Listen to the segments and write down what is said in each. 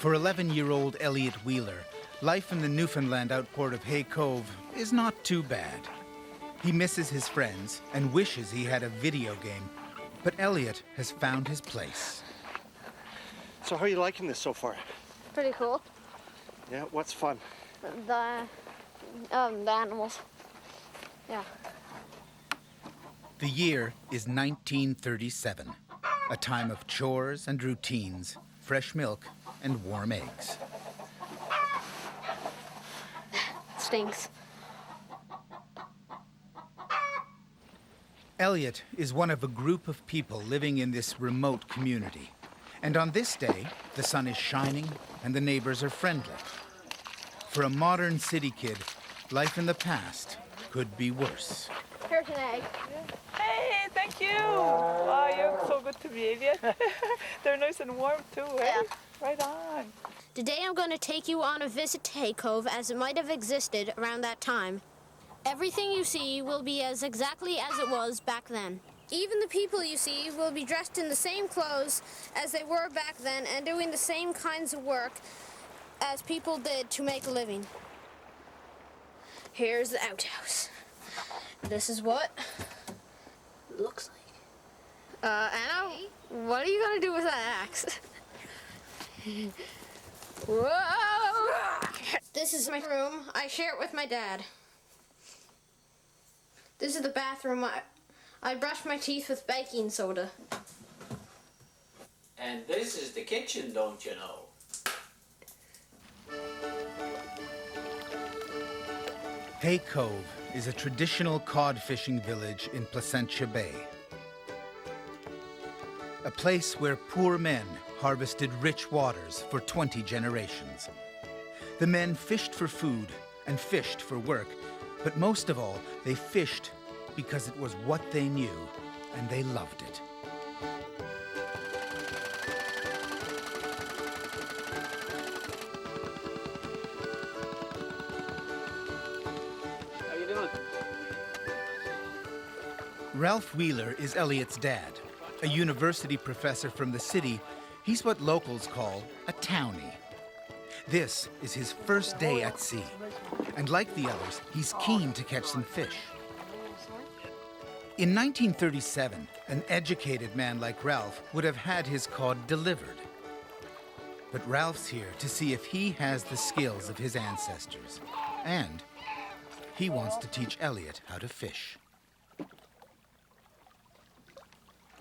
For 11-year-old Elliot Wheeler, life in the Newfoundland outport of Hay Cove is not too bad. He misses his friends and wishes he had a video game, but Elliot has found his place. So how are you liking this so far? Pretty cool. Yeah, what's fun? The animals. Yeah. The year is 1937, a time of chores and routines, fresh milk and warm eggs. Stinks. Elliot is one of a group of people living in this remote community. And on this day, the sun is shining and the neighbors are friendly. For a modern city kid, life in the past could be worse. Here's an egg. Hey, thank you. Wow, you're so good to me, Elliot. They're nice and warm too, eh? Yeah. Right on. Today I'm going to take you on a visit to Hay Cove as it might have existed around that time. Everything you see will be as exactly as it was back then. Even the people you see will be dressed in the same clothes as they were back then and doing the same kinds of work as people did to make a living. Here's the outhouse. This is what it looks like. Anna, what are you gonna do with that axe? Whoa! This is my room. I share it with my dad. This is the bathroom. I brush my teeth with baking soda. And this is the kitchen, don't you know? Hay Cove is a traditional cod fishing village in Placentia Bay. A place where poor men harvested rich waters for 20 generations. The men fished for food and fished for work, but most of all, they fished because it was what they knew, and they loved it. How you doing? Ralph Wheeler is Elliot's dad. A university professor from the city, he's what locals call a townie. This is his first day at sea, and like the others, he's keen to catch some fish. In 1937, an educated man like Ralph would have had his cod delivered. But Ralph's here to see if he has the skills of his ancestors, and he wants to teach Elliot how to fish.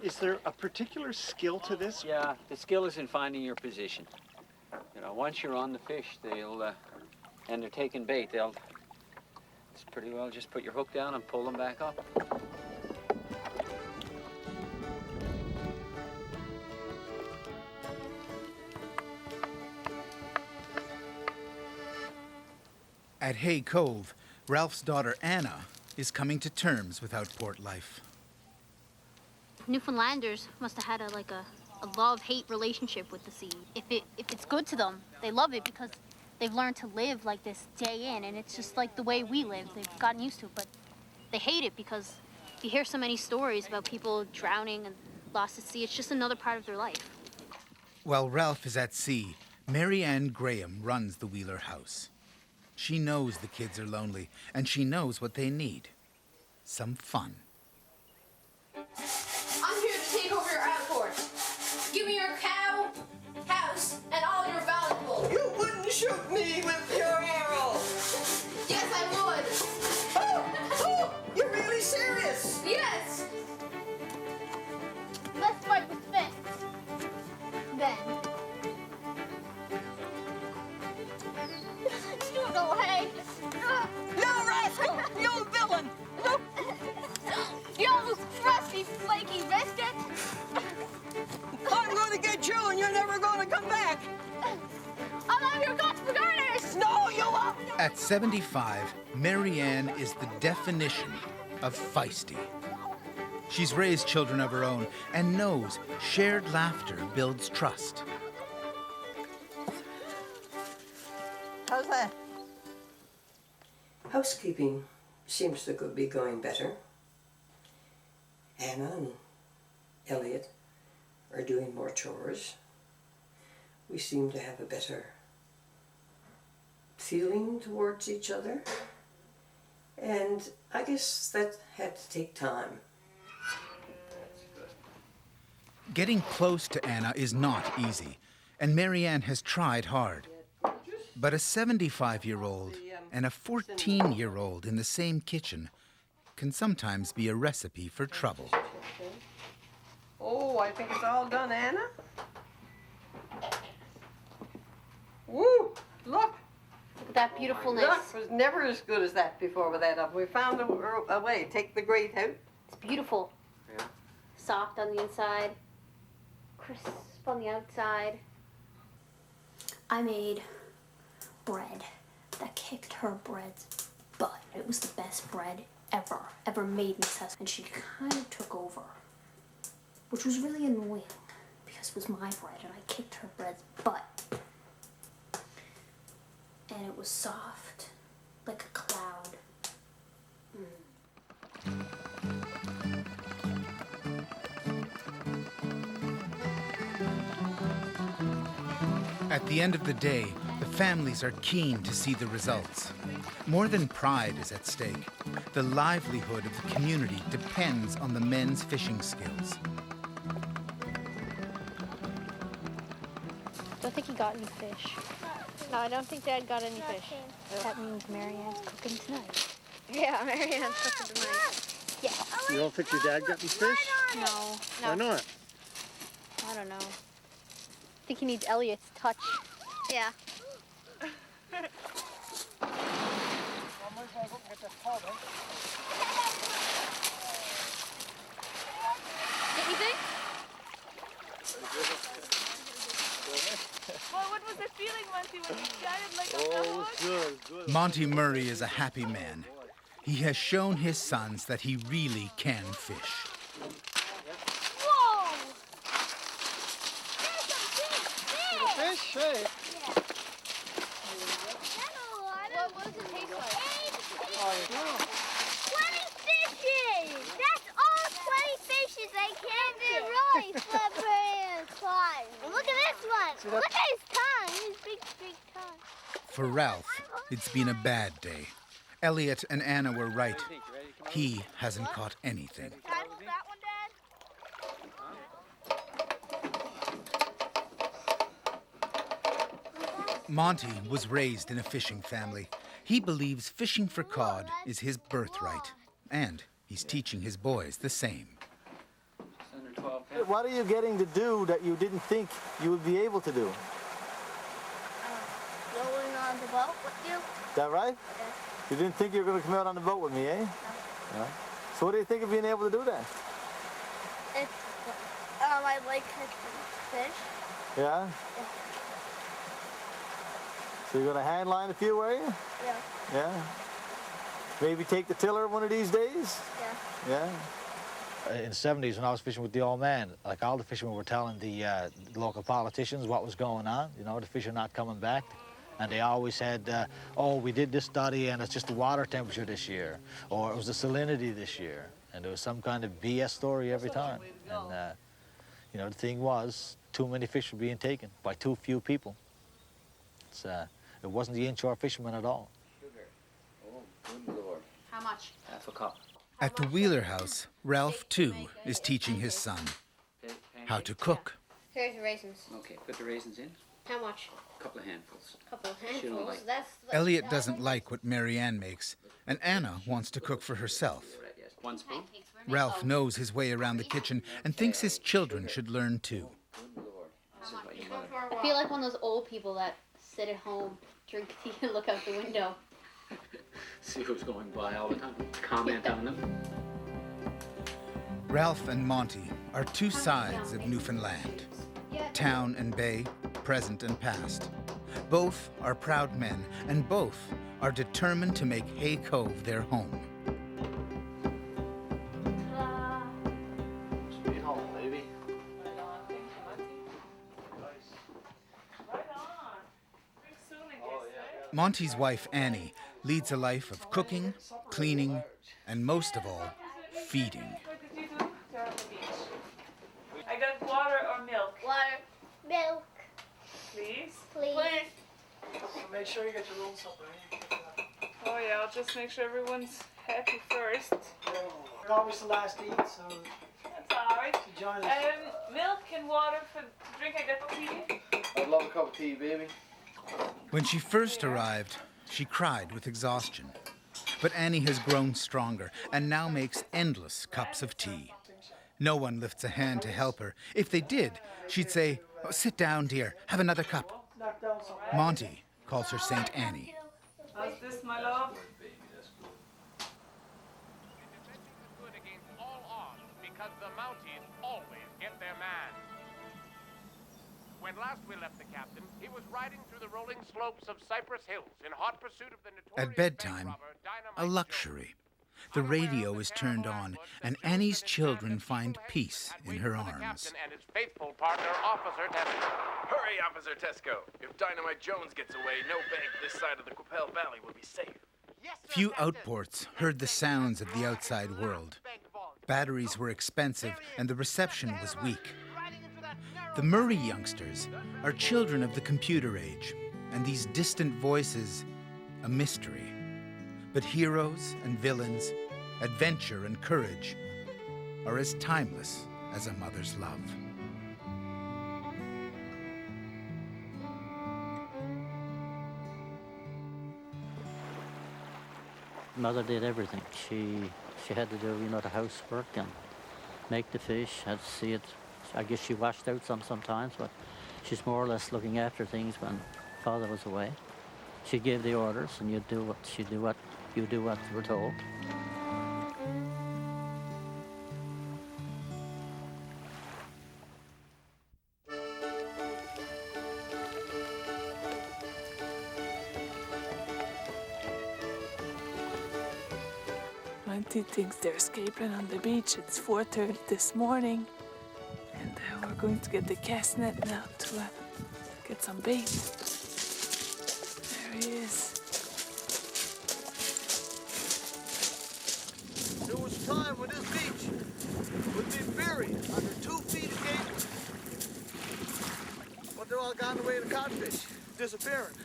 Is there a particular skill to this? Yeah, the skill is in finding your position. You know, once you're on the fish, and they're taking bait, it's pretty well just put your hook down and pull them back up. At Hay Cove, Ralph's daughter Anna is coming to terms with outport life. Newfoundlanders must have had a love-hate relationship with the sea. If it's good to them, they love it because they've learned to live like this day in, and it's just like the way we live. They've gotten used to it, but they hate it because you hear so many stories about people drowning and lost at sea. It's just another part of their life. While Ralph is at sea, Mary Ann Graham runs the Wheeler house. She knows the kids are lonely, and she knows what they need. Some fun. I'm here to take over your outport. Give me your cow, house, and all your valuables. You wouldn't shoot me with your arrow! Yes, I would. Oh, you're really serious? Yes. Let's fight with fists. Then. You go, hey! You rascal! You villain! You crusty, flaky biscuit! I'm going to get you and you're never going to come back! I'll have your guts for garters! No, you won't! At 75, Mary Ann is the definition of feisty. She's raised children of her own and knows shared laughter builds trust. How's that? Housekeeping seems to be going better. Anna and Elliot are doing more chores. we seemed to have a better feeling towards each other. And I guess that had to take time. Getting close to Anna is not easy, and Marianne has tried hard. But a 75-year-old and a 14-year-old in the same kitchen can sometimes be a recipe for trouble. Oh, I think it's all done, Anna. Woo! Look! Look at that beautifulness. Look, it was never as good as that before with that up. We found a way. Take the grate out. It's beautiful. Yeah. Soft on the inside, crisp on the outside. I made bread that kicked her bread's butt. It was the best bread ever made in Necessities. And she kind of took over, which was really annoying because it was my bread and I kicked her bread's butt. And it was soft, like a cloud. At the end of the day, the families are keen to see the results. More than pride is at stake. The livelihood of the community depends on the men's fishing skills. Don't think he got any fish. No, I don't think Dad got any fish. That means Marianne's cooking tonight. Yeah, Marianne's cooking tonight. Yeah. You don't think your dad got any fish? No. Why not? I don't know. I think he needs Elliot's touch. Yeah. Anything? Well, what was the feeling, Monty, when you got it like on the hook? Good. Monty Murray is a happy man. He has shown his sons that he really can fish. Whoa! Fish? Hey. What does it taste like? 20 fishes! That's all 20 fishes. They can't be really slippery and slimy. Look at this one. Look at his tongue. His big tongue. For Ralph, it's been a bad day. Elliot and Anna were right. He hasn't caught anything. Can I hold that one, Dad? Monty was raised in a fishing family. He believes fishing for cod is his birthright, and he's teaching his boys the same. Under 12 pounds. What are you getting to do that you didn't think you would be able to do? Going on the boat with you? Is that right? Yes. You didn't think you were going to come out on the boat with me, eh? No. So what do you think of being able to do that? It's, I like fish. Yeah? So you're going to hand line a few, are you? Yeah. Yeah? Maybe take the tiller one of these days? Yeah. Yeah? In the 70s, when I was fishing with the old man, like all the fishermen were telling the local politicians what was going on. You know, the fish are not coming back. And they always said, oh, we did this study and it's just the water temperature this year, or it was the salinity this year. And there was some kind of BS story every time. And, you know, the thing was, too many fish were being taken by too few people. It wasn't the inshore fishermen at all. Sugar. Oh, good Lord. How much? Half a cup. At the Wheeler house, Ralph, too, is teaching his son how to cook. Here's the raisins. Okay, put the raisins in. How much? A couple of handfuls. Couple of She don't handfuls. like- That's Elliot doesn't like what Marianne makes, and Anna wants to cook for herself. Right, yes. 1 spoon. Ralph knows his way around the kitchen and thinks his children should learn too. Good Lord. This is what you mother. I feel like one of those old people that sit at home, drink tea, and look out the window. See who's going by all the time. Comment on them. Ralph and Monty are two sides of Newfoundland. Town and bay, present and past. Both are proud men, and both are determined to make Hay Cove their home. Be home, baby. Right on. Thank you, Monty. Right on. Pretty soon, I guess, right? Monty's wife, Annie, leads a life of cooking, cleaning, and most of all, feeding. What did you do there on the beach? I got water or milk. water, milk. please. Please. So make sure you get your own supper. Oh yeah, I'll just make sure everyone's happy first. You're always the last to eat, so That's alright. join us. Milk and water for drink. I got tea. I'd love a cup of tea, baby. When she first arrived, she cried with exhaustion. But Annie has grown stronger and now makes endless cups of tea. No one lifts a hand to help her. If they did, she'd say, "Oh, sit down, dear, have another cup." Monty calls her Saint Annie. How's this, my love? Good against all odds because the Mounties always get their man. When last we left the captain, he was riding through the rolling slopes of Cypress Hills in hot pursuit of the notorious At bedtime, bank robber, Dynamite a luxury. The radio is turned on, and Annie's children find peace in her arms. and his faithful partner, Officer Tesco. Hurry, Officer Tesco. If Dynamite Jones gets away, no bank this side of the Quappel Valley will be safe. Few outports heard the sounds of the outside world. Batteries were expensive, and the reception was weak. The Murray youngsters are children of the computer age, and these distant voices, a mystery. But heroes and villains, adventure and courage are as timeless as a mother's love. Mother did everything. She had to do, the housework and make the fish, had to see it. I guess she washed out sometimes, but she's more or less looking after things when Father was away. She gave the orders, and you do what you were told. Monty thinks they're escaping on the beach. It's 4:30 this morning, and we're going to get the cast net now to get some bait. There he is. There was time when this beach would be buried under 2 feet of cable. But they're all gone away to codfish, disappearing.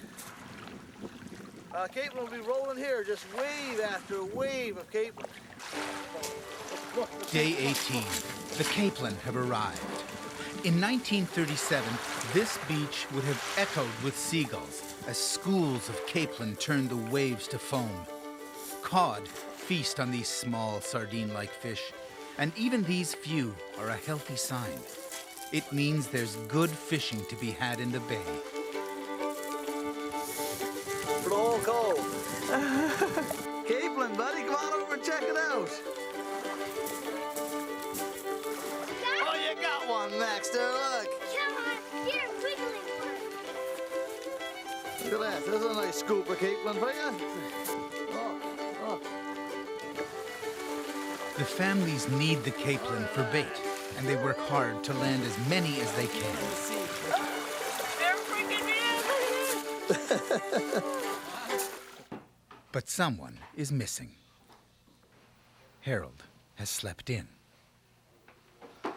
Caitlin will be rolling here, just wave after wave of Caitlin. Day 18. The Capelin have arrived. In 1937, this beach would have echoed with seagulls as schools of capelin turned the waves to foam. Cod feast on these small sardine-like fish, and even these few are a healthy sign. It means there's good fishing to be had in the bay. For the whole cove. Capelin, buddy, come on over and check it out. Oh, you got one, Maxter, look. Come on, here, wiggling one. Look at that, there's a nice scoop of capelin for you. Oh. The families need the capelin for bait, and they work hard to land as many as they can. They're freaking me out. But someone is missing. Harold has slept in. Hey,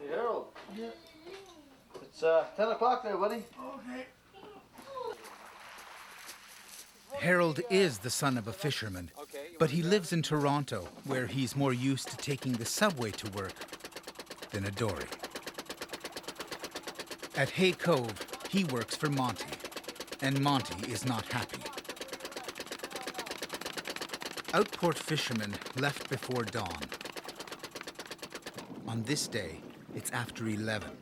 Harold. Yeah. It's 10 o'clock there, buddy. Okay. Harold is the son of a fisherman, but he lives in Toronto, where he's more used to taking the subway to work than a dory. At Hay Cove, he works for Monty, and Monty is not happy. Outport fishermen left before dawn. On this day, it's after 11.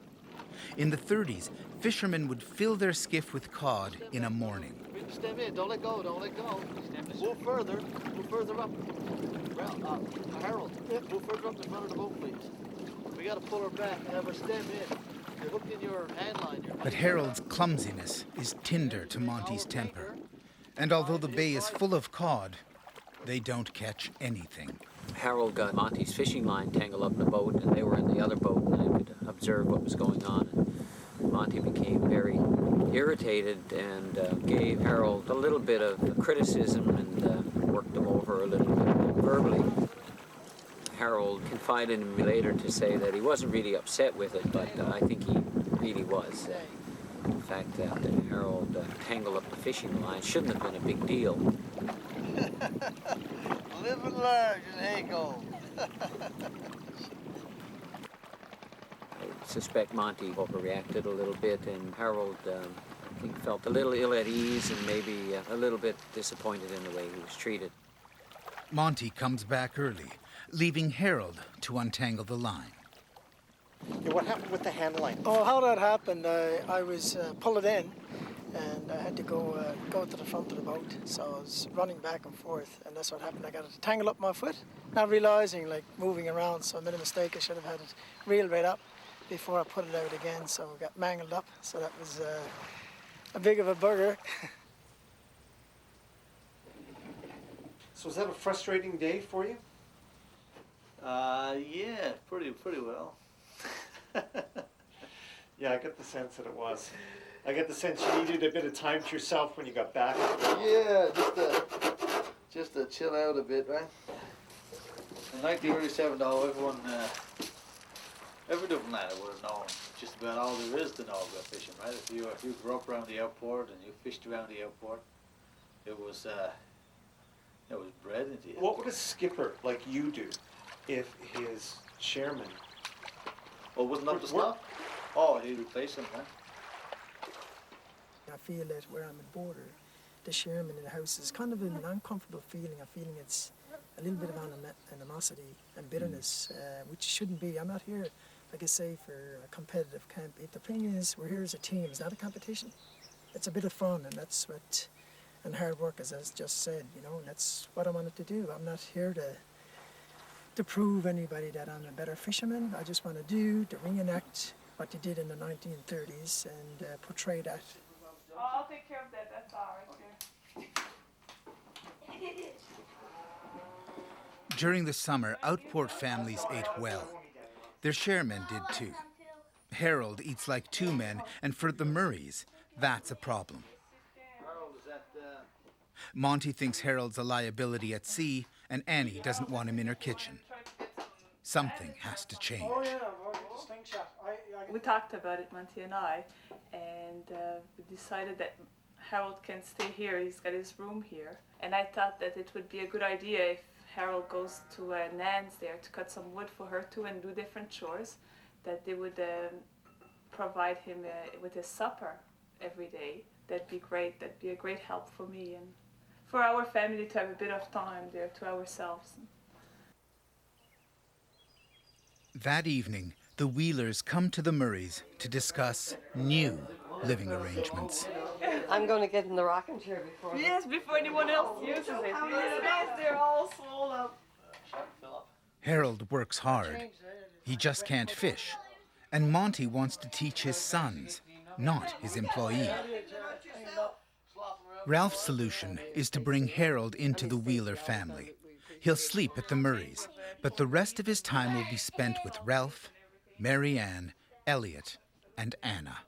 In the 30s, fishermen would fill their skiff with cod in a morning. Step in, don't let go, don't let go. Move further up. Well, Harold, move further up the front of the boat, please. We gotta pull her back and have her stem in. You're hooked in your hand line. But Harold's clumsiness is tinder to Monty's temper. And although the bay is full of cod, they don't catch anything. Harold got Monty's fishing line tangled up in the boat, and they were in the other boat, and they could observe what was going on. And Monty became very irritated and gave Harold a little bit of criticism and worked him over a little bit verbally. Harold confided in me later to say that he wasn't really upset with it, but I think he really was. The fact that Harold tangled up the fishing line shouldn't have been a big deal. Living large in Hay Cove. I suspect Monty overreacted a little bit, and Harold, I think, felt a little ill at ease and maybe a little bit disappointed in the way he was treated. Monty comes back early, leaving Harold to untangle the line. Yeah, what happened with the hand line? Oh, how that happened, I was pulling in, and I had to go to the front of the boat, so I was running back and forth, and that's what happened. I got it tangled up my foot, not realizing, like, moving around, so I made a mistake. I should have had it reeled right up before I put it out again, so it got mangled up, so that was a big of a bugger. So was that a frustrating day for you? Yeah, pretty well. Yeah, I get the sense that it was. I get the sense you needed a bit of time to yourself when you got back. Yeah, just to chill out a bit, right? In 1937, though, every Newfoundlander would have known just about all there is to know about fishing, right? If you grew up around the outport and you fished around the outport, it was bred into you. What would a skipper like you do if his chairman... Well, wasn't up to snuff? Oh, he'd replace him, huh? I feel that where I'm at border, the chairman in the house is kind of an uncomfortable feeling. I'm feeling it's a little bit of animosity and bitterness, which shouldn't be. I'm not here, like I say, for a competitive camp. The thing is, we're here as a team. It's not a competition. It's a bit of fun, and that's what, and hard work, as I just said, you know, and that's what I wanted to do. I'm not here to prove anybody that I'm a better fisherman. I just want to reenact what they did in the 1930s and portray that. Oh, I'll take care of that. That's all right there. During the summer, outport families ate well. Their chairmen did too. Harold eats like two men, and for the Murrays, that's a problem. Monty thinks Harold's a liability at sea, and Annie doesn't want him in her kitchen. Something has to change. We talked about it, Monty and I, and we decided that Harold can stay here. He's got his room here. And I thought that it would be a good idea if Harold goes to Nan's there to cut some wood for her too and do different chores, that they would provide him with his supper every day. That'd be great. That'd be a great help for me and for our family to have a bit of time there to ourselves. That evening, the Wheelers come to the Murrays to discuss new living arrangements. I'm going to get in the rocking chair before. Yes, before anyone else uses it. They're all swollen up. Harold works hard. He just can't fish. And Monty wants to teach his sons, not his employee. Ralph's solution is to bring Harold into the Wheeler family. He'll sleep at the Murrays, but the rest of his time will be spent with Ralph, Mary Ann, Elliot, and Anna.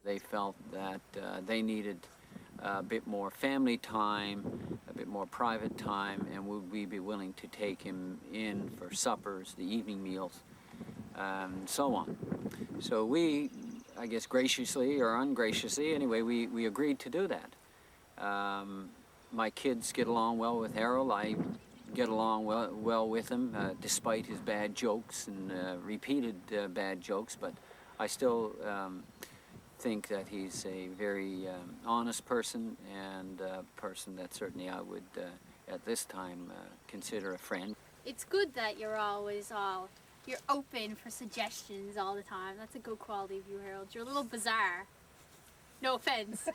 They felt that they needed a bit more family time, a bit more private time, and would we be willing to take him in for suppers, the evening meals, and so on. So we, I guess graciously or ungraciously, anyway, we agreed to do that. My kids get along well with Harold. I get along well with him, despite his bad jokes and repeated bad jokes, but I still think that he's a very honest person and a person that certainly I would, at this time, consider a friend. It's good that you're always you're open for suggestions all the time. That's a good quality of you, Harold. You're a little bizarre. No offense.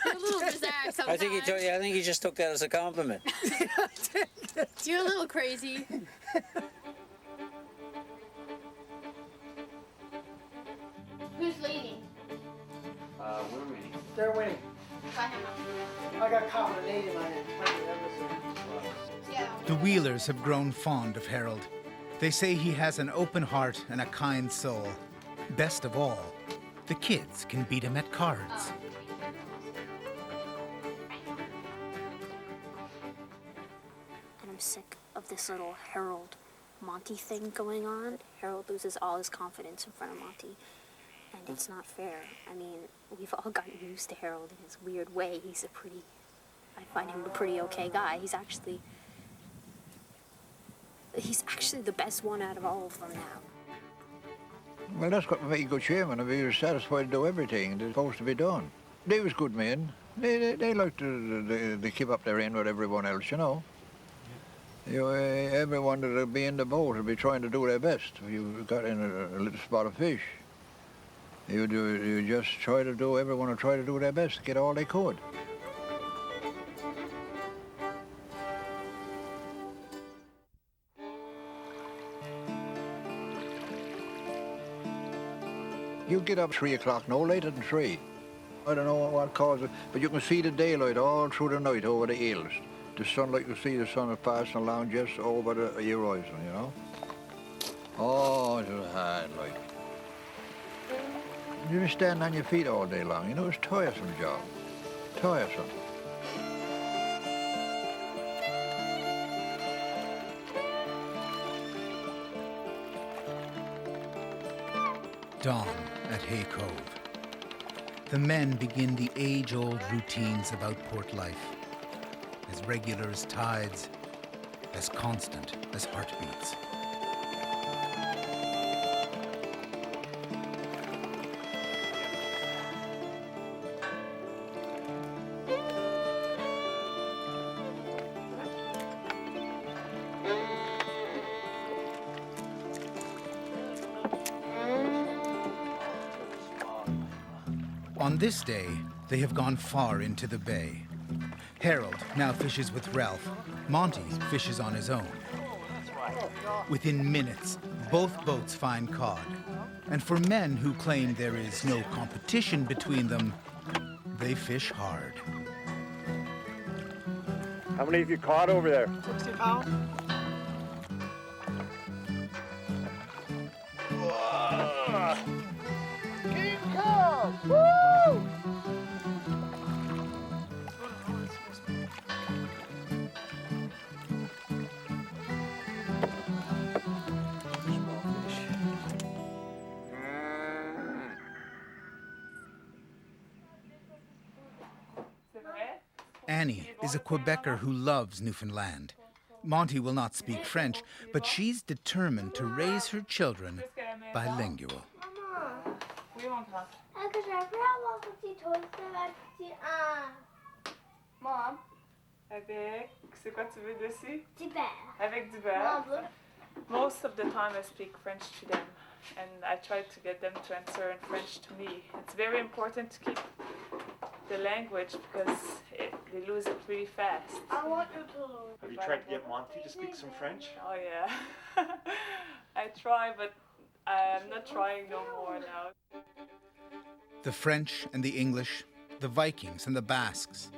You're a little bizarre sometimes. I think he just took that as a compliment. You're a little crazy. Who's leading? We're reading. They're winning. I got caught with an 80 in my hand. Yeah. The Wheelers have grown fond of Harold. They say he has an open heart and a kind soul. Best of all, the kids can beat him at cards. And I'm sick. of this little Harold Monty thing going on. Harold loses all his confidence in front of Monty, and it's not fair. I mean, we've all gotten used to Harold in his weird way. I find him a pretty okay guy. He's actually the best one out of all of them now. Well, that's what made good chairman, and we were satisfied to do everything that's supposed to be done. They was good men. They like to keep up their end with everyone else, you know. Everyone that'll be in the boat will be trying to do their best. You got in a little spot of fish. You just try to do, everyone will try to do their best to get all they could. You get up 3 o'clock, no later than 3. I don't know what caused it, but you can see the daylight all through the night over the hills. The sunlight, you see the sun is passing along just over the horizon, you know. Oh, it was hard, like. You just stand on your feet all day long, you know, it's a tiresome job. Tiresome. Dawn at Hay Cove. The men begin the age-old routines of outport life, as regular as tides, as constant as heartbeats. On this day, they have gone far into the bay. Harold now fishes with Ralph. Monty fishes on his own. Within minutes, both boats find cod. And for men who claim there is no competition between them, they fish hard. How many have you caught over there? 60 pounds. King Cove! Woo! Annie is a Quebecer who loves Newfoundland. Monty will not speak French, but she's determined to raise her children bilingual. Mom, avec, c'est quoi tu veux dessus? Du beurre. Avec du beurre. Most of the time I speak French to them, and I try to get them to answer in French to me. It's very important to keep the language because they lose it really fast. I want you to lose. Have you tried to get Monty to speak some French? Oh yeah. I try, but I'm not trying no more now. The French and the English, the Vikings and the Basques.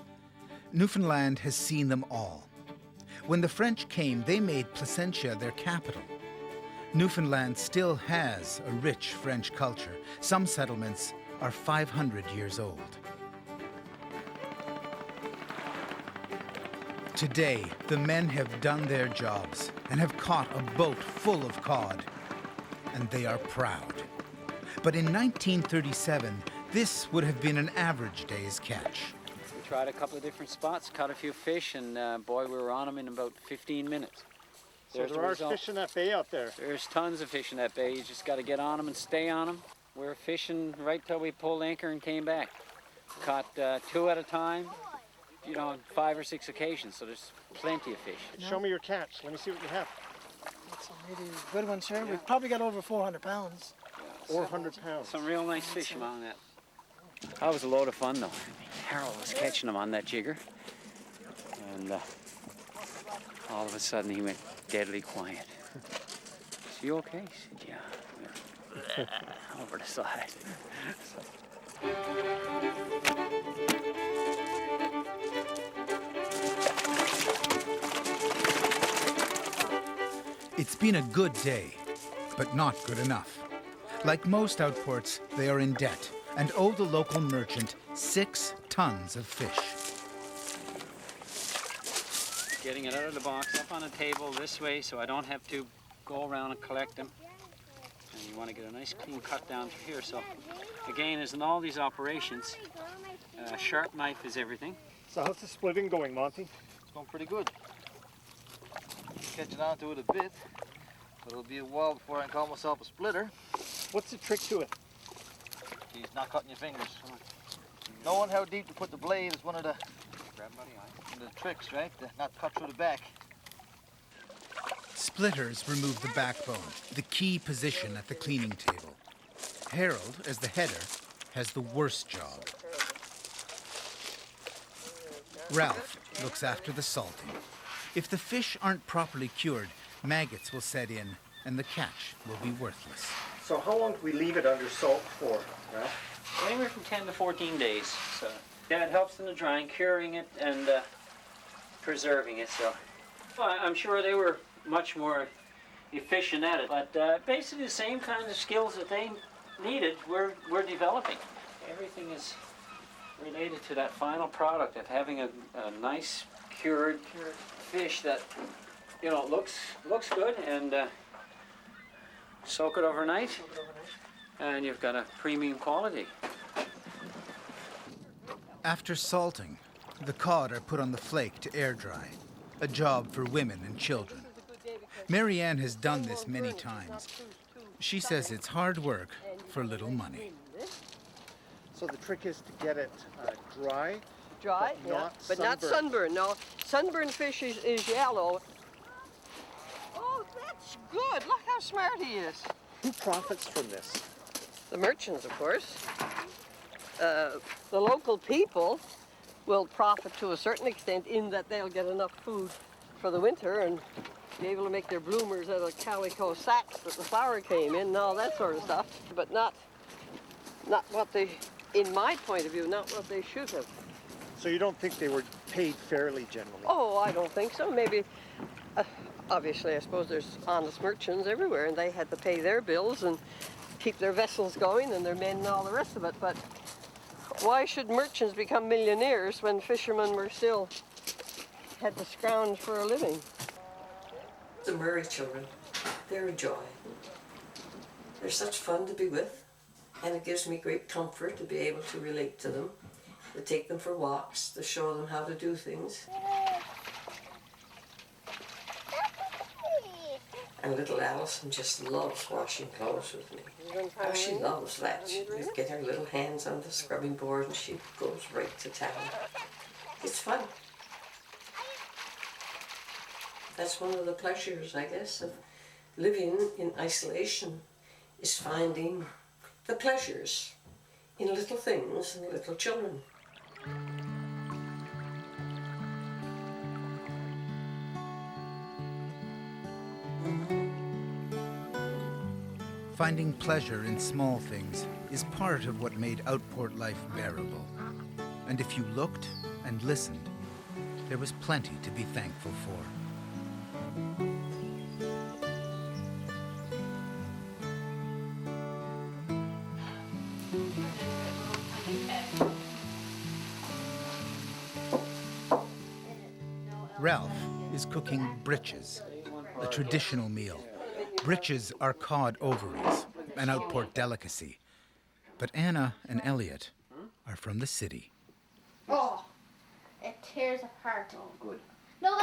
Newfoundland has seen them all. When the French came, they made Placentia their capital. Newfoundland still has a rich French culture. Some settlements are 500 years old. Today, the men have done their jobs and have caught a boat full of cod, and they are proud. But in 1937, this would have been an average day's catch. We tried a couple of different spots, caught a few fish, and boy, we were on them in about 15 minutes. So there are fish in that bay out there? There's tons of fish in that bay. You just got to get on them and stay on them. We were fishing right till we pulled anchor and came back. Caught 2 at a time, you know, on 5 or 6 occasions, so there's plenty of fish. Show me your catch. Let me see what you have. That's a really good one, sir. We've probably got over 400 pounds. 400 pounds. Some real nice fish among that. That was a load of fun, though. Harold was catching them on that jigger, and all of a sudden he went deadly quiet. Is you okay? He said, yeah. Over the side. It's been a good day, but not good enough. Like most outports, they are in debt and owe the local merchant 6 tons of fish. getting it out of the box, up on a table this way so I don't have to go around and collect them. And you want to get a nice clean cut down through here. So again, as in all these operations, a sharp knife is everything. So how's the splitting going, Monty? It's going pretty good. Catching on to it a bit, but it'll be a while before I can call myself a splitter. What's the trick to it? He's not cutting your fingers. Knowing how deep to put the blade is one of the tricks, right? To not cut through the back. Splitters remove the backbone, the key position at the cleaning table. Harold, as the header, has the worst job. Ralph looks after the salting. If the fish aren't properly cured, maggots will set in and the catch will be worthless. So how long do we leave it under salt for, Ralph? Anywhere from 10 to 14 days. So yeah, it helps in the drying, curing it and preserving it. So well, I'm sure they were much more efficient at it, but basically the same kind of skills that they needed we're developing. Everything is related to that final product of having a nice cured fish that looks good, and soak it overnight, and you've got a premium quality. After salting, the cod are put on the flake to air dry, a job for women and children. Marianne has done this many times. She says it's hard work for little money. So the trick is to get it dry, but not sunburn. No, sunburned fish is yellow. Oh, that's good. Look how smart he is. Who profits from this? The merchants, of course. The local people will profit to a certain extent in that they'll get enough food for the winter and be able to make their bloomers out of calico sacks that the flour came in and all that sort of stuff. But not what they, in my point of view, not what they should have. So you don't think they were paid fairly generally? Oh, I don't think so. Maybe, obviously, I suppose there's honest merchants everywhere, and they had to pay their bills and keep their vessels going and their men and all the rest of it. But why should merchants become millionaires when fishermen were still had to scrounge for a living? The Murray children, they're a joy. They're such fun to be with, and it gives me great comfort to be able to relate to them, to take them for walks, to show them how to do things. And little Alison just loves washing clothes with me. Oh, she loves that. She get her little hands on the scrubbing board and she goes right to town. It's fun. That's one of the pleasures, I guess, of living in isolation, is finding the pleasures in little things and little children. Finding pleasure in small things is part of what made outport life bearable. And if you looked and listened, there was plenty to be thankful for. Ralph is cooking breeches, a traditional meal. Breeches are cod ovaries, an outport delicacy. But Anna and Elliot are from the city. Oh, it tears apart. Oh, good. No,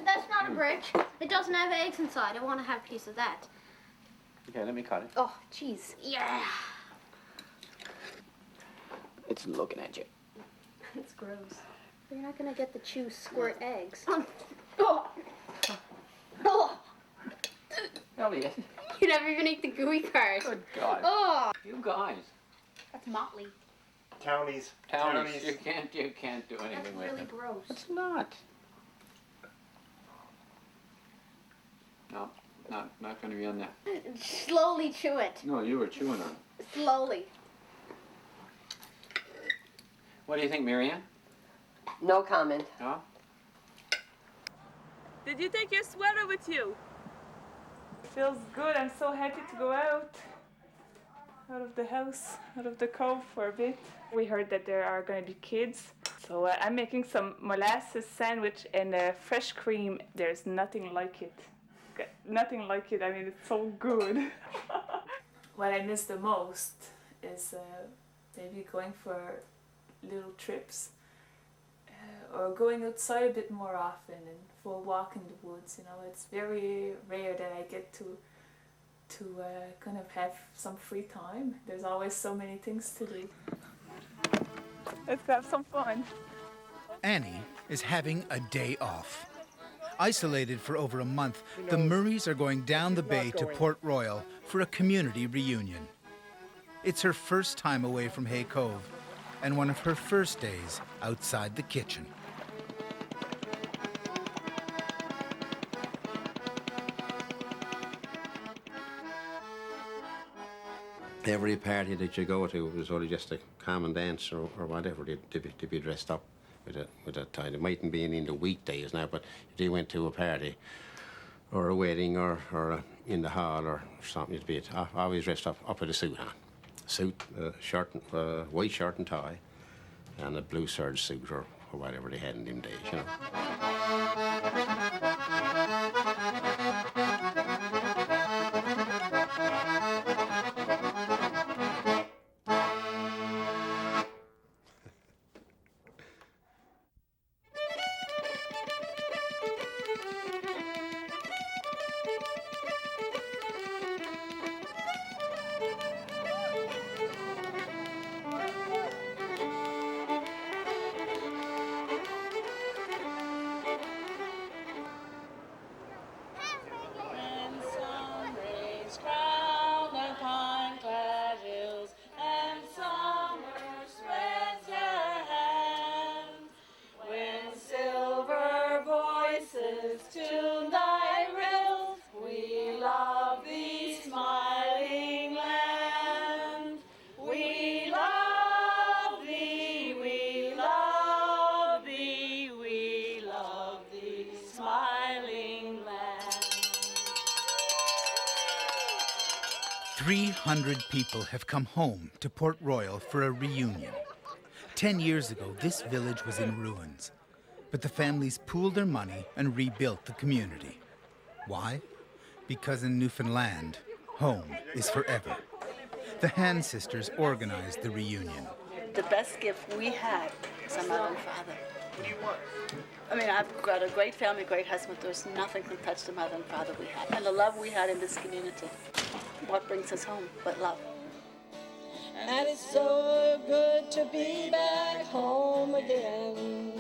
that's not a brick. It doesn't have eggs inside. I want to have a piece of that. Okay, let me cut it. Oh, jeez. Yeah. It's looking at you. It's gross. You're not going to get the chew squirt eggs. Oh. Oh. Elliot. You never even eat the gooey part. Good God. Oh. You guys. That's motley. Townies. Townies. You can't do anything with That's it. really gross. It's not. No, not going to be on that. Slowly chew it. No, you were chewing on it. Slowly. What do you think, Marianne? No comment. No? Did you take your sweater with you? It feels good. I'm so happy to go out of the house, out of the cove for a bit. We heard that there are going to be kids. So I'm making some molasses sandwich and fresh cream. There's nothing like it. Nothing like it. I mean, it's so good. What I miss the most is maybe going for little trips or going outside a bit more often and for a walk in the woods. You know, it's very rare that I get to kind of have some free time. There's always so many things to do. Let's have some fun. Annie is having a day off. Isolated for over a month, the Murrays are going down the bay to Port Royal for a community reunion. It's her first time away from Hay Cove and one of her first days outside the kitchen. Every party that you go to was only just a common dance or whatever, to be dressed up with a tie. It mightn't be in the weekdays now, but if you went to a party or a wedding or in the hall or something, you'd be always dressed up with a suit on. Suit, shirt, white shirt and tie, and a blue serge suit or whatever they had in them days, you know. 300 people have come home to Port Royal for a reunion. 10 years ago, this village was in ruins, but the families pooled their money and rebuilt the community. Why? Because in Newfoundland, home is forever. The Han sisters organized the reunion. The best gift we had was our mother and father. What do you want? I mean, I've got a great family, great husband. There's nothing can touch the mother and father we had. And the love we had in this community. What brings us home but love? And it's so good to be back home again.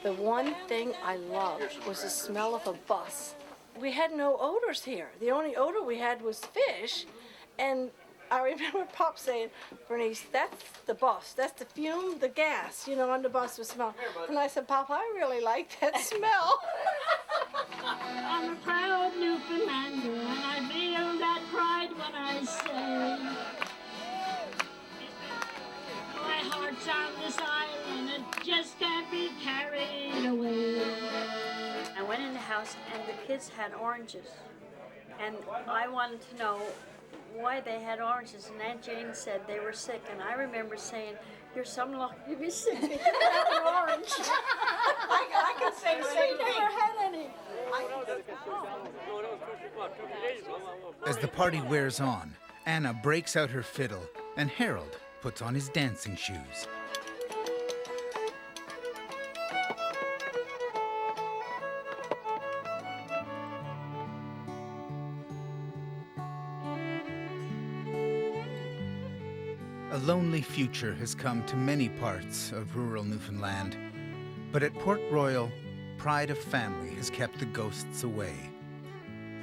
The one thing I loved was the smell of a bus. We had no odors here. The only odor we had was fish. And I remember Pop saying, Bernice, that's the bus. That's the fume, the gas, you know, on the bus would smell. And I said, Pop, I really like that smell. I'm a proud Newfoundlander, and I feel that pride when I say my heart's on this island, it just can't be carried away. I went in the house and the kids had oranges, and I wanted to know why they had oranges, and Aunt Jane said they were sick, and I remember saying, "You're some lucky to be sick because you have an orange." I can say the same thing. Never had any. As the party wears on, Anna breaks out her fiddle and Harold puts on his dancing shoes. A lonely future has come to many parts of rural Newfoundland, but at Port Royal, pride of family has kept the ghosts away.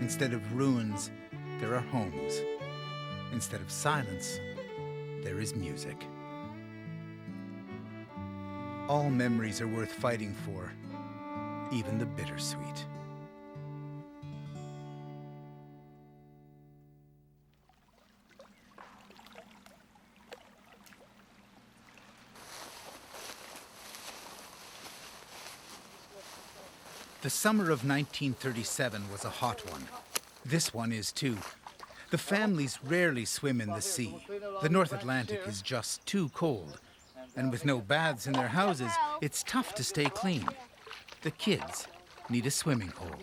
Instead of ruins, there are homes. Instead of silence, there is music. All memories are worth fighting for, even the bittersweet. The summer of 1937 was a hot one. This one is too. The families rarely swim in the sea. The North Atlantic is just too cold. And with no baths in their houses, it's tough to stay clean. The kids need a swimming hole.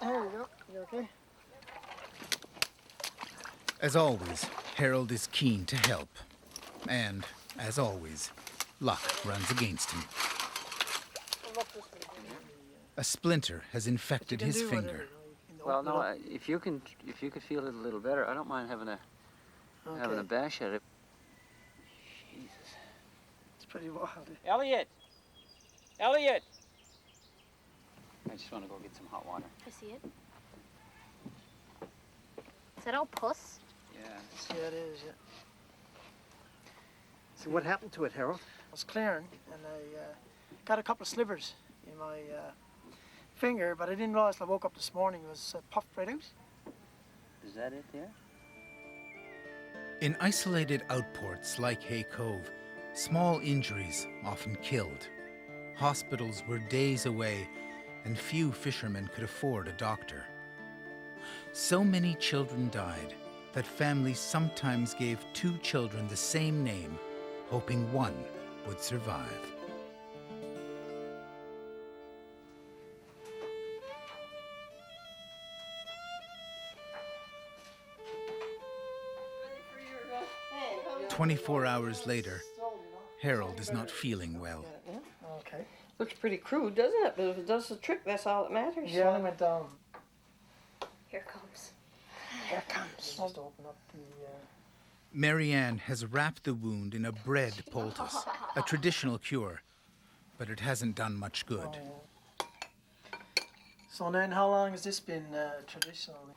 There we go. You okay? As always, Harold is keen to help. And, as always, luck runs against him. A splinter has infected his finger. Well, no, if you could feel it a little better, I don't mind having a bash at it. Jesus. It's pretty wild. Elliot! Elliot! I just want to go get some hot water. I see it. Is that all puss? Yeah. Yeah, it is, yeah. So what happened to it, Harold? I was clearing and I got a couple of slivers in my finger, but I didn't realize till I woke up this morning it was puffed right out. Is that it there? In isolated outports like Hay Cove, small injuries often killed. Hospitals were days away, and few fishermen could afford a doctor. So many children died that families sometimes gave 2 children the same name, hoping one would survive. Hey. 24 hours later, Harold is not feeling well. Okay. Looks pretty crude, doesn't it? But if it does the trick, that's all that matters. Yeah, I went down. Here it comes. Here it comes. Just open up the... Marianne has wrapped the wound in a bread poultice, a traditional cure, but it hasn't done much good. So then, how long has this been traditionally?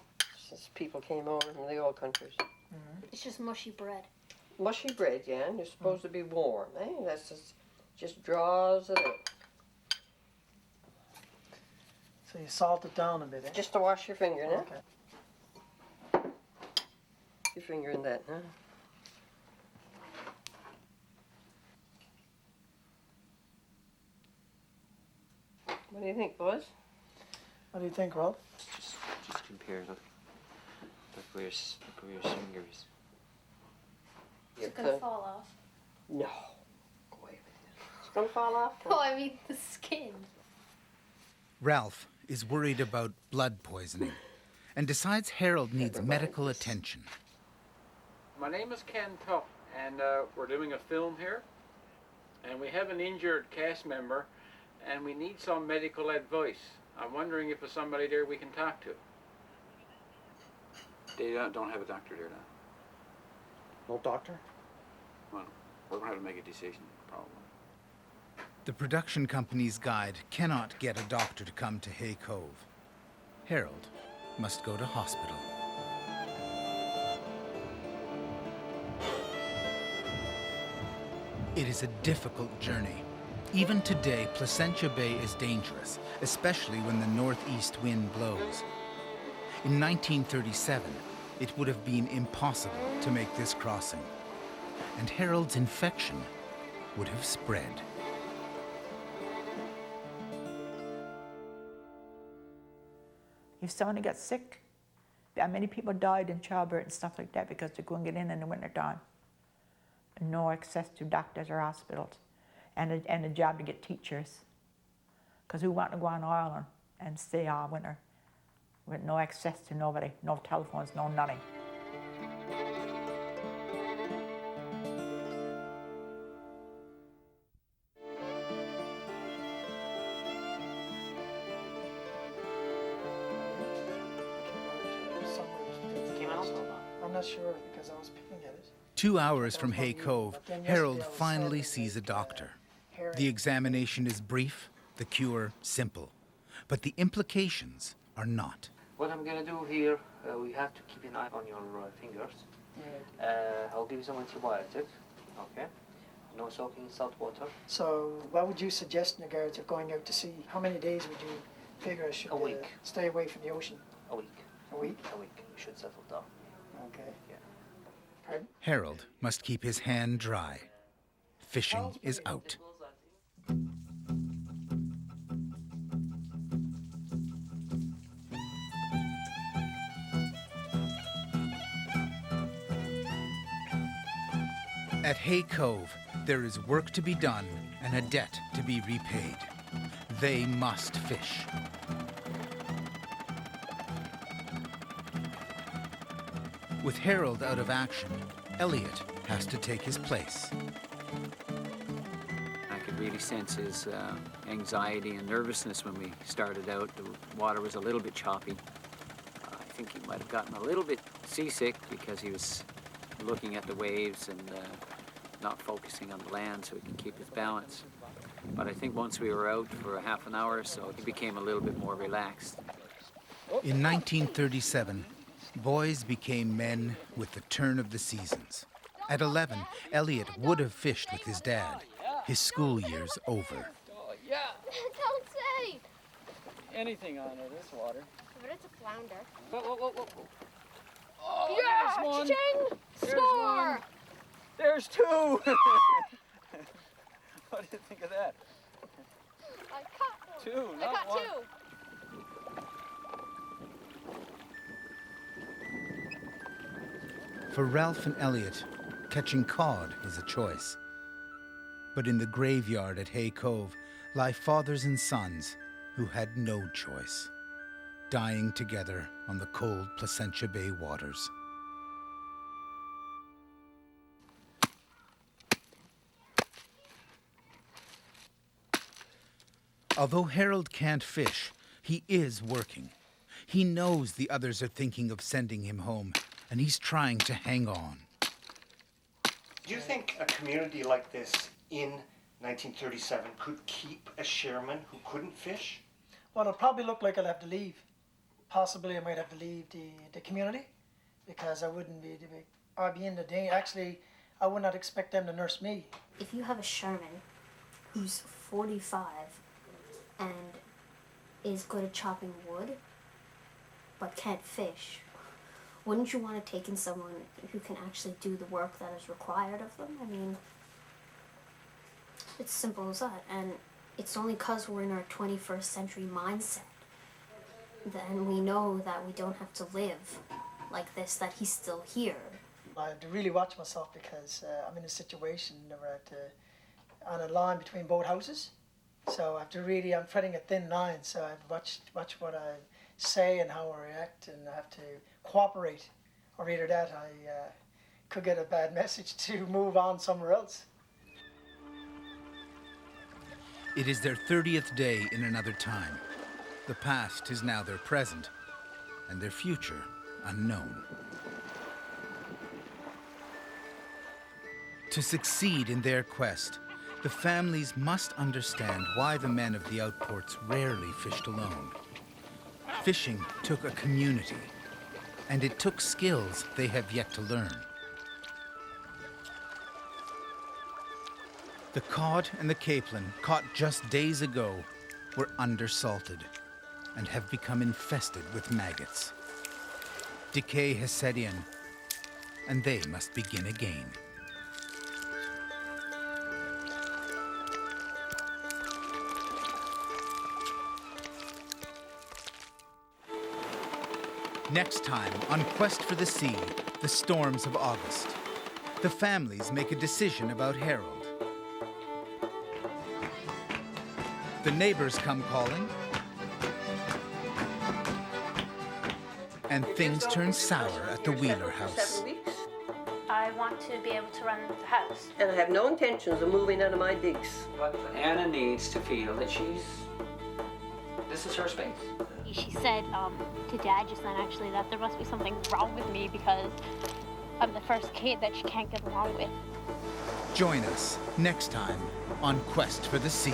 Since people came over from the old countries. It's just mushy bread. Mushy bread, yeah, and you're supposed to be warm, eh? That's just draws it out. So you salt it down a bit, eh? Just to wash your finger, now. Okay. Your finger in that, huh? What do you think, boys? What do you think, Rob? Just compare the where your fingers. Is it gonna fall off? No. Go away with it. It's gonna fall off. Oh, I mean the skin. Ralph is worried about blood poisoning and decides Harold needs medical attention. My name is Ken Tuff, and we're doing a film here. And we have an injured cast member, and we need some medical advice. I'm wondering if there's somebody there we can talk to. They don't have a doctor there now. No doctor? Well, we're going to have to make a decision, probably. The production company's guide cannot get a doctor to come to Hay Cove. Harold must go to hospital. It is a difficult journey. Even today, Placentia Bay is dangerous, especially when the northeast wind blows. In 1937, it would have been impossible to make this crossing, and Harold's infection would have spread. If someone gets sick, many people died in childbirth and stuff like that because they couldn't get in the winter time. No access to doctors or hospitals, and a job to get teachers. Because who want to go on island and stay all winter with no access to nobody, no telephones, no nothing. I'm not sure because I was picking at it. 2 hours from Hay Cove, Harold finally sees a doctor. The examination is brief, the cure simple, but the implications are not. What I'm gonna do here, we have to keep an eye on your fingers. I'll give you some antibiotics, okay? No soaking in salt water. So what would you suggest in regards of going out to sea? How many days would you figure I should A week. Stay away from the ocean? A week. A week? A week. We should settle down. Okay. Yeah. Pardon? Harold must keep his hand dry. Fishing is out. At Hay Cove, there is work to be done and a debt to be repaid. They must fish. With Harold out of action, Elliot has to take his place. I could really sense his anxiety and nervousness when we started out. The water was a little bit choppy. I think he might have gotten a little bit seasick because he was looking at the waves and not focusing on the land so he could keep his balance. But I think once we were out for a half an hour or so, he became a little bit more relaxed. In 1937, boys became men with the turn of the seasons. At 11, Elliot would have fished with his dad. His school year's over. Yeah. Don't say. Anything on it, this water. But it's a flounder. Whoa, whoa, whoa, whoa. Oh, yeah! There's one. Ching! There's Score! one. There's two! What do you think of that? I caught Two, I not caught one. two. For Ralph and Elliot, catching cod was a choice. But in the graveyard at Hay Cove lie fathers and sons who had no choice, dying together on the cold Placentia Bay waters. Although Harold can't fish, he is working. He knows the others are thinking of sending him home, and he's trying to hang on. Do you think a community like this in 1937 could keep a shearman who couldn't fish? Well, it'll probably look like I'll have to leave. Possibly I might have to leave the community because I wouldn't be, I'd be in the day. Actually, I would not expect them to nurse me. If you have a Sherman who's 45 and is good at chopping wood but can't fish, wouldn't you want to take in someone who can actually do the work that is required of them? I mean, it's simple as that. And it's only because we're in our 21st century mindset then we know that we don't have to live like this, that he's still here. I have to really watch myself because I'm in a situation where on a line between both houses. So I have to really, I'm treading a thin line, so I have to watch what I say and how I react, and I have to cooperate, or either that I could get a bad message to move on somewhere else. It is their 30th day in another time. The past is now their present, and their future unknown. To succeed in their quest, the families must understand why the men of the outports rarely fished alone. Fishing took a community, and it took skills they have yet to learn. The cod and the capelin, caught just days ago, were undersalted and have become infested with maggots. Decay has set in, and they must begin again. Next time, on Quest for the Sea, the storms of August. The families make a decision about Harold. The neighbors come calling, and things turn sour at the Wheeler house. 7 weeks, I want to be able to run the house. and I have no intentions of moving out of my digs. But Anna needs to feel that this is her space. She said to Dad just then, actually, that there must be something wrong with me because I'm the first kid that she can't get along with. Join us next time on Quest for the Sea.